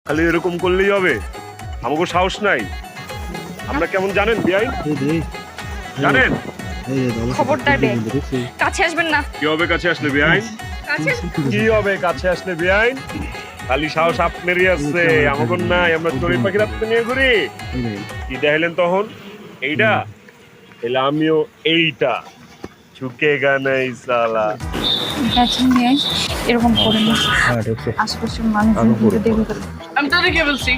খালি এরকম করলেই হবে? আমাকে সাহস নাই। আমরা কেমন জানেন বিআইন? জানেন? খবরদার বেআইন, কাছে আসবেন না। কি হবে কাছে আসলে বিআইন? কি হবে কাছে আসলে বিআইন? খালি সাহস আপনারই আছে, আমাকে নাই। আমরা চড়ুই পাখি রাত্রে নিয়ে ঘুরি। কি দেখলেন তখন? এইটা তাহলে আমিও এইটা ঝুঁকেগা নাই সালা। দেখেন বেআইন, এরকম করেন না। আশেপাশের মানুষজন কিন্তু দেখবে ফেলবে। আমি তাদেরকে বলছি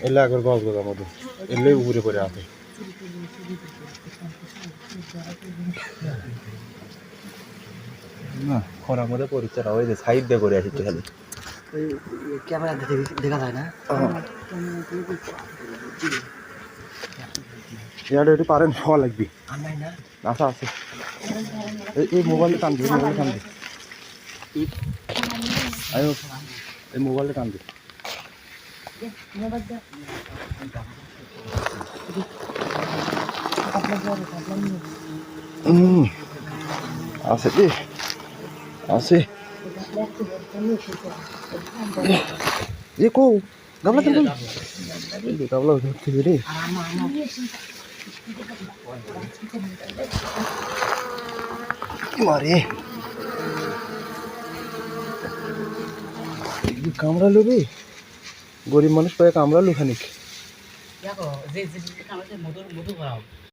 এলে আগের গল্পের মধ্যে এলে উপরে করে আছে না খরার মধ্যে পরিচয় ওই যে সাইড দিয়ে করে আসছে খালি ক্যামেরা দেখা যায় না। ইয়াটা একটু পারেন হওয়া লাগবে নাই না আশা আছে এই মোবাইলে টান দিই মোবাইলে টান দিই আয়ো এই মোবাইলে টান দিই আছে কি আছে এ কো গাবলা কেন গাবলা ধরতে রে মারে কামড়ালো রে গরিব মানুষ পায়ে কামড়ালো খানিক দেখো যে কামাতে মধু মধু খাওয়া